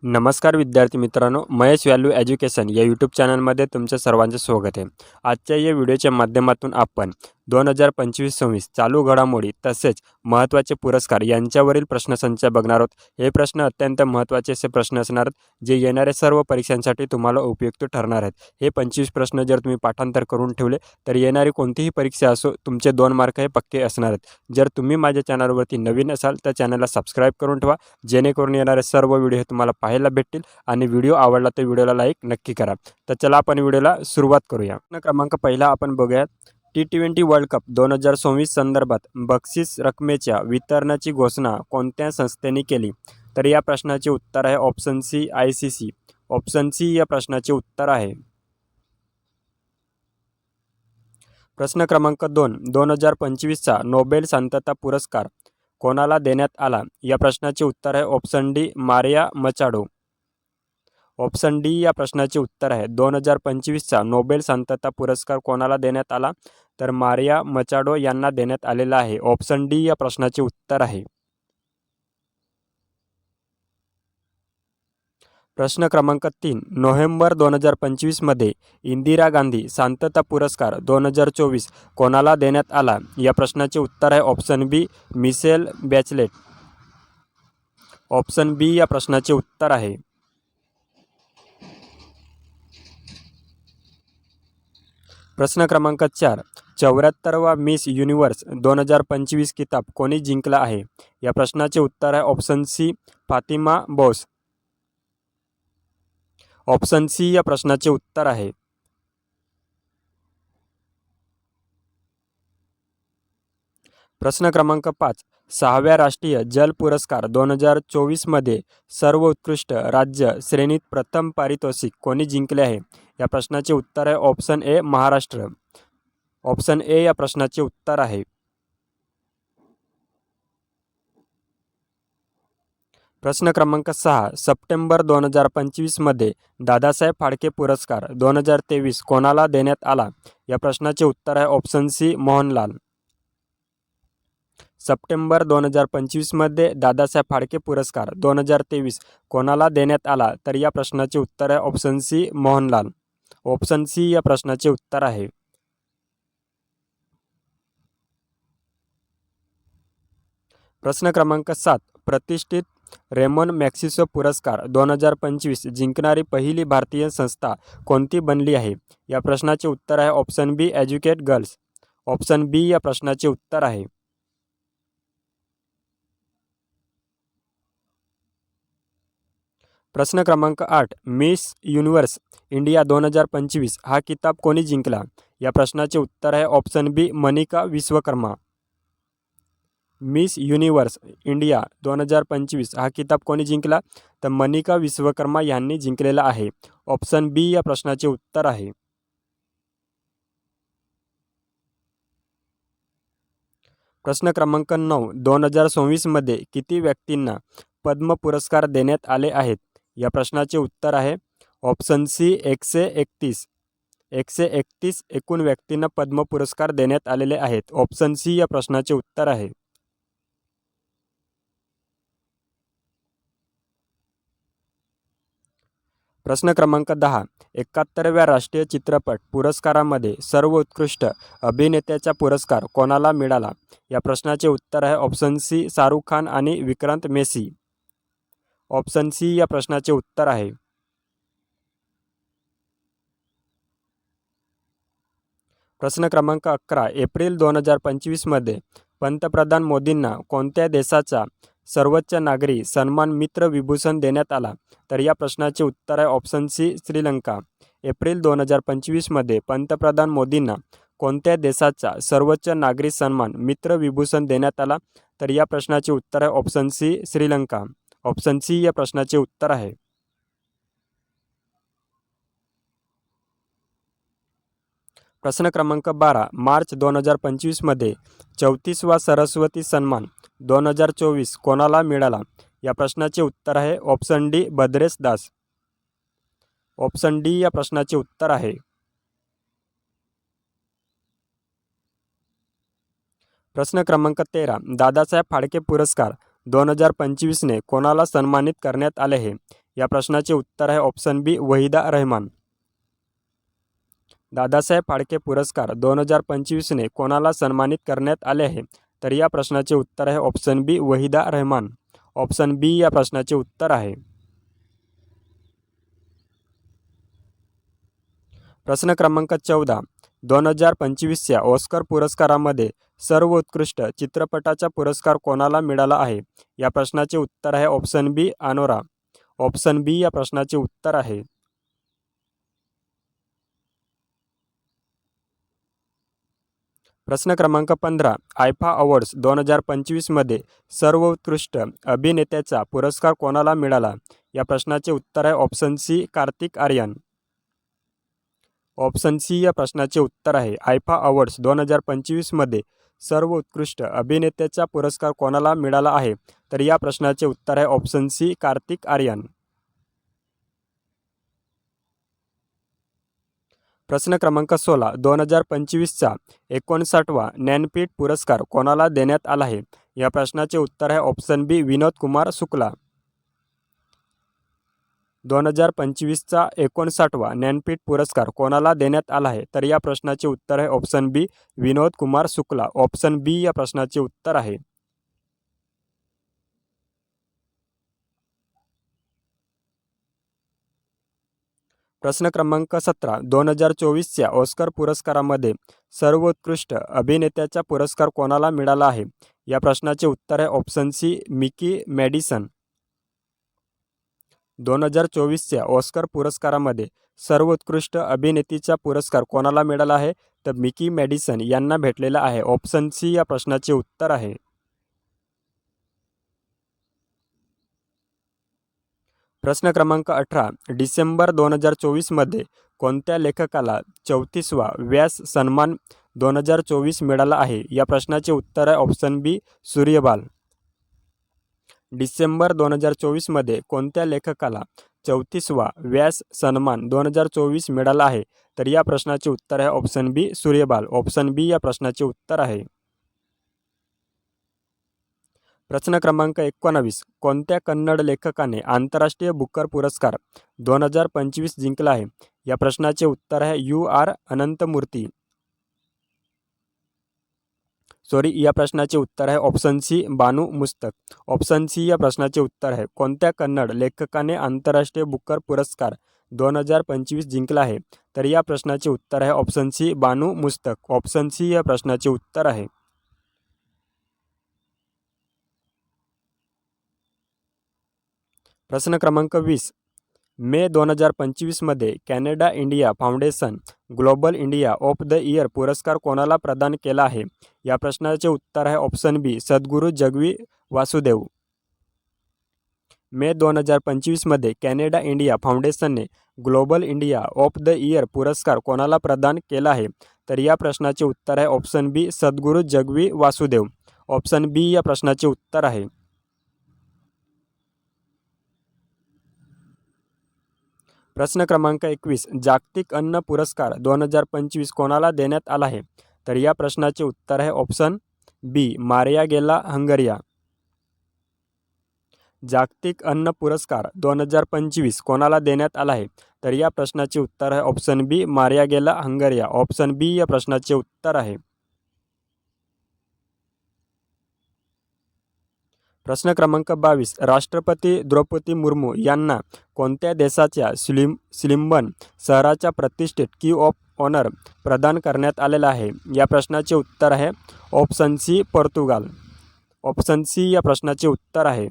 नमस्कार विद्यार्थी मित्रांनो, महेश व्हॅल्यू एज्युकेशन या यूट्यूब चॅनलमध्ये तुमचं सर्वांचं स्वागत आहे। आजच्या या व्हिडिओच्या माध्यमातून आपण 2025-26 चालू घडामोडी तसेच महत्त्वाचे पुरस्कार यांच्यावरील प्रश्नसंच बघणार आहोत। हे प्रश्न अत्यंत महत्त्वाचे असे प्रश्न असणार आहेत जे येणाऱ्या सर्व परीक्षांसाठी तुम्हाला उपयुक्त ठरणार आहेत। हे 25 प्रश्न जर तुम्ही पाठांतर करून ठेवले तर येणारी कोणतीही परीक्षा असो तुमचे 2 मार्क हे पक्के असणार आहेत। जर तुम्ही माझ्या चॅनलवरती नवीन असाल तर चॅनलला सबस्क्राईब करून ठेवा, जेणेकरून येणारे सर्व व्हिडिओ तुम्हाला पाहायला भेटतील आणि व्हिडिओ आवडला तर व्हिडिओला लाईक नक्की करा। तर चला आपण व्हिडिओला सुरुवात करूया। प्रश्न क्रमांक पहिला आपण बघूया, T20 वर्ल्ड कप 2024 संदर्भात बक्षीस रकमेच्या वितरणाची घोषणा कोणत्या संस्थेने केली? तर या प्रश्नाचे उत्तर आहे option C ICC। Option C या प्रश्नाचे उत्तर आहे। प्रश्न क्रमांक 2, 2025 चा नोबेल शांतता पुरस्कार कोणाला देण्यात आला? या प्रश्नाचे उत्तर आहे option Di Maria Machado. Option D या प्रश्नाचे उत्तर आहे। 2025 चा नोबेल शांतता पुरस्कार कोणाला देण्यात आला? तर मारिया मचाडो यांना देण्यात आलेला आहे। ऑप्शन डी या प्रश्नाचे उत्तर आहे। प्रश्न क्रमांक 3, नोव्हेंबर 2025 मध्ये इंदिरा गांधी शांतता पुरस्कार 2024 कोणाला देण्यात आला? या प्रश्नाचे उत्तर आहे ऑप्शन बी मिशेल बॅचलेट। ऑप्शन बी या प्रश्नाचे उत्तर आहे। प्रश्न क्रमांक 4, 74वा मिस युनिवर्स 2025 किताब कोणी जिंकला आहे? या प्रश्नाचे उत्तर आहे option C Fatima Bose. Option C या प्रश्नाचे उत्तर आहे। प्रश्न क्रमांक 5, 6व्या राष्ट्रीय जल पुरस्कार 2024 मध्ये सर्वोत्कृष्ट राज्य श्रेणीत प्रथम पारितोषिक कोणी जिंकले आहे? या प्रश्नाचे उत्तर आहे option A Maharashtra. Option A या प्रश्नाचे उत्तर आहे। प्रश्न क्रमांक 6, सप्टेंबर 2025 मध्ये दादासाहेब फाळके पुरस्कार 2023 कोणाला देण्यात आला? या प्रश्नाचे उत्तर आहे ऑप्शन सी मोहनलाल। सप्टेंबर 2025 मध्ये दादासाहेब फाळके पुरस्कार 2023 कोणाला देण्यात आला? तर या प्रश्नाचे उत्तर आहे option C Mohanlal. Option C या प्रश्नाचे उत्तर आहे। प्रश्न क्रमांक 7, प्रतिष्ठित रेमन मॅग्सेसे पुरस्कार 2025 जिंकणारी पहिली भारतीय संस्था कोणती बनली आहे? या प्रश्नाचे उत्तर आहे ऑप्शन बी एज्युकेट गर्ल्स। ऑप्शन बी या प्रश्नाचे उत्तर आहे। प्रश्न क्रमांक 8, मिस युनिवर्स इंडिया 2025 हा किताब कोणी जिंकला? या प्रश्नाचे उत्तर आहे option B Manika Vishwakarma. Miss universe India 2025 हा किताब कोणी जिंकला? तर मनिका विश्वकर्मा यांनी जिंकलेला आहे। ऑप्शन बी या प्रश्नाचे उत्तर आहे। प्रश्न क्रमांक 9, 2026 मध्ये किती व्यक्तींना पद्म पुरस्कार देण्यात आले आहेत? या प्रश्नाचे उत्तर आहे ऑप्शन सी 131। 131 एकूण व्यक्तींना पद्म पुरस्कार देण्यात आलेले आहेत। ऑप्शन सी या प्रश्नाचे उत्तर आहे। प्रश्न क्रमांक 10, 71व्या राष्ट्रीय चित्रपट पुरस्कारामध्ये सर्वोत्कृष्ट अभिनेत्याचा पुरस्कार कोणाला मिळाला? या प्रश्नाचे उत्तर आहे ऑप्शन सी शाहरुख खान आणि विक्रांत मेसी। ऑप्शन सी या प्रश्नाचे उत्तर आहे। प्रश्न क्रमांक 11, एप्रिल 2025 मध्ये पंतप्रधान मोदींना कोणत्या देशाचा सर्वोच्च नागरी सन्मान मित्र विभूषण देण्यात आला? तर या प्रश्नाचे उत्तर आहे ऑप्शन सी श्रीलंका। एप्रिल 2025 मध्ये पंतप्रधान मोदींना कोणत्या देशाचा सर्वोच्च नागरी सन्मान मित्र विभूषण देण्यात आला? तर या प्रश्नाचे उत्तर आहे option C Sri Lanka. Option C या प्रश्नाचे उत्तर आहे। प्रश्न क्रमांक 12, मार्च 2025 मध्ये 34वा सरस्वती सन्मान 2024 कोणाला मिळाला? या प्रश्नाचे उत्तर आहे option D Bhadresh Das. Option D या प्रश्नाचे उत्तर आहे। प्रश्न क्रमांक 13, दादासाहेब फाळके पुरस्कार 2025 ने कोणाला सन्मानित करण्यात आले आहे? या प्रश्नाचे उत्तर आहे ऑप्शन बी वहिदा रहमान. दादासाहेब फाळके पुरस्कार 2025ने कोणाला सन्मानित करण्यात आले आहे? तर या प्रश्नाचे उत्तर आहे ऑप्शन बी वहिदा रहमान. ऑप्शन बी या प्रश्नाचे उत्तर आहे. प्रश्न क्रमांक 14. 2025च्या ऑस्कर पुरस्कारामध्ये सर्वोत्कृष्ट चित्रपटाचा पुरस्कार कोणाला मिळाला आहे? या प्रश्नाचे उत्तर आहे ऑप्शन बी अनोरा. ऑप्शन बी या प्रश्नाचे उत्तर आहे. प्रश्न क्रमांक 15. आयफा अवॉर्ड्स 2025मध्ये सर्वोत्कृष्ट अभिनेत्याचा पुरस्कार कोणाला मिळाला? या प्रश्नाचे उत्तर आहे option C Kartik Aaryan. Option C या प्रश्नाचे उत्तर आहे. आयफा अवॉर्ड्स 2025मध्ये सर्वोत्कृष्ट अभिनेत्याचा पुरस्कार कोणाला मिळाला आहे? तर या प्रश्नाचे उत्तर आहे ऑप्शन सी कार्तिक आर्यन. प्रश्न क्रमांक 16. 2025चा 59वा ज्ञानपीठ पुरस्कार कोणाला देण्यात आला आहे? या प्रश्नाचे उत्तर आहे ऑप्शन बी विनोद कुमार शुक्ला. 2025चा 59वा ज्ञानपीठ पुरस्कार कोणाला देण्यात आला आहे? तर या प्रश्नाचे उत्तर आहे ऑप्शन बी विनोद कुमार शुक्ला. ऑप्शन बी या प्रश्नाचे उत्तर आहे. प्रश्न क्रमांक 17. 2024च्या ऑस्कर पुरस्कारामध्ये सर्वोत्कृष्ट अभिनेत्याचा पुरस्कार कोणाला मिळाला आहे? या प्रश्नाचे उत्तर आहे ऑप्शन सी मिकी मॅडिसन. 2024च्या ऑस्कर पुरस्कारामध्ये सर्वोत्कृष्ट अभिनेत्रीचा पुरस्कार कोणाला मिळाला आहे? तर मिकी मॅडिसन यांना भेटलेला आहे. ऑप्शन सी या प्रश्नाचे उत्तर आहे. प्रश्न क्रमांक 18. डिसेंबर 2024मध्ये कोणत्या लेखकाला 34वा व्यास सन्मान 2024 मिळाला आहे? या प्रश्नाचे उत्तर आहे ऑप्शन बी सूर्यबाल. डिसेंबर 2024मध्ये कोणत्या लेखकाला 34वा व्यास सन्मान 2024 मिळाला आहे? तर या प्रश्नाचे उत्तर आहे ऑप्शन बी सूर्यबाल. ऑप्शन बी या प्रश्नाचे उत्तर आहे. प्रश्न क्रमांक 19. कोणत्या कन्नड लेखकाने आंतरराष्ट्रीय बुकर पुरस्कार 2025 जिंकला आहे? या प्रश्नाचे उत्तर आहे यू.आर. अनंतमूर्ती. या प्रश्नाचे उत्तर आहे option C Banu Mushtaq. Option C या प्रश्नाचे उत्तर आहे. कोणत्या कन्नड लेखकाने आंतरराष्ट्रीय बुकर पुरस्कार 2025 जिंकला आहे? तर या प्रश्नाचे उत्तर आहे option C Banu Mushtaq. Option C या प्रश्नाचे उत्तर आहे. प्रश्न क्रमांक 20. मे 2025मध्ये Canada India Foundation global India of the year पुरस्कार कोणाला प्रदान केला आहे? या प्रश्नाचे उत्तर आहे ऑप्शन बी सद्गुरू जगवी वासुदेव. मे 2025मध्ये कॅनडा इंडिया फाउंडेशनने global India of the year पुरस्कार कोणाला प्रदान केला आहे? तर या प्रश्नाचे उत्तर आहे ऑप्शन बी सद्गुरू जगवी वासुदेव. ऑप्शन बी या प्रश्नाचे उत्तर आहे. प्रश्न क्रमांक 21. जागतिक अन्न पुरस्कार 2025 कोणाला देण्यात आला आहे? तर या प्रश्नाचे उत्तर आहे ऑप्शन बी मारिया गेला हंगरिया. जागतिक अन्न पुरस्कार 2025 कोणाला देण्यात आला आहे? तर या प्रश्नाचे उत्तर आहे ऑप्शन बी मारिया गेला हंगरिया. ऑप्शन बी या प्रश्नाचे उत्तर आहे. प्रश्न क्रमांक 22. राष्ट्रपती द्रौपदी मुर्मू यांना कोणत्या देशाच्या स्लिम्बन शहराच्या प्रतिष्ठित की ऑफ ऑनर प्रदान करण्यात आलेला आहे? या प्रश्नाचे उत्तर आहे option C Portugal. Option C या प्रश्नाचे उत्तर आहे.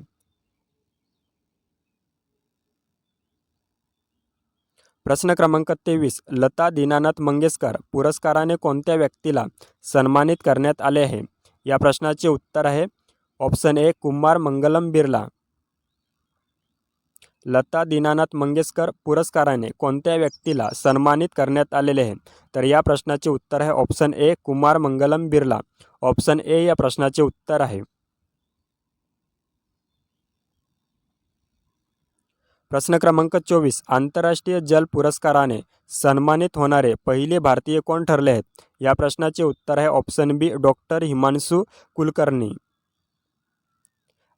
प्रश्न क्रमांक 23. लता दीनानाथ मंगेशकर पुरस्काराने कोणत्या व्यक्तीला सन्मानित करण्यात आले आहे? या प्रश्नाचे उत्तर आहे ऑप्शन ए कुमार मंगलम बिर्ला. लता दीनानाथ मंगेशकर पुरस्काराने कोणत्या व्यक्तीला सन्मानित करण्यात आलेले आहे? तर या प्रश्नाचे उत्तर आहे option A Kumar Mangalam Birla. Option A या प्रश्नाचे उत्तर आहे. प्रश्न क्रमांक 24. आंतरराष्ट्रीय जल पुरस्काराने सन्मानित होणारे पहिले भारतीय कोण ठरले आहेत? या प्रश्नाचे उत्तर आहे ऑप्शन बी डॉक्टर हिमांशू कुलकर्णी.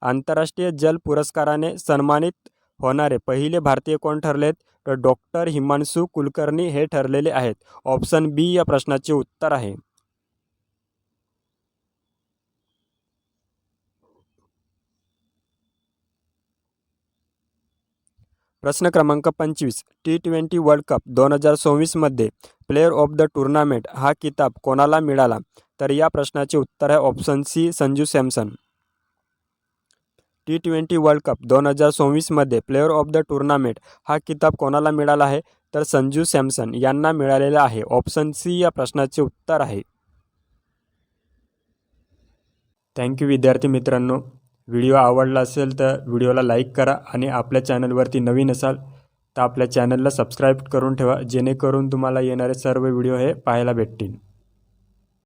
आंतरराष्ट्रीय जल पुरस्काराने सन्मानित होणारे पहिले भारतीय कोण ठरलेत? तर डॉक्टर हिमांशू कुलकर्णी हे ठरलेले आहेत. ऑप्शन बी या प्रश्नाचे उत्तर आहे. प्रश्न क्रमांक 25. T20 वर्ल्ड कप 2024मध्ये प्लेयर ऑफ द टुर्नामेंट हा किताब कोणाला मिळाला? तर या प्रश्नाचे उत्तर आहे option C, Sanju Samson. T20 world cup 2024मध्ये प्लेयर ऑफ द टुर्नामेंट हा किताब कोणाला मिळाला आहे? तर संजू सॅमसन यांना मिळालेला आहे. ऑप्शन सी या प्रश्नाचे उत्तर आहे. थँक्यू विद्यार्थी मित्रांनो. व्हिडिओ आवडला असेल तर व्हिडिओला लाईक करा आणि आपल्या चॅनलवरती नवीन असाल तर आपल्या चॅनलला सबस्क्राईब करून ठेवा, जेणेकरून तुम्हाला येणारे सर्व व्हिडिओ हे पाहायला भेटतील.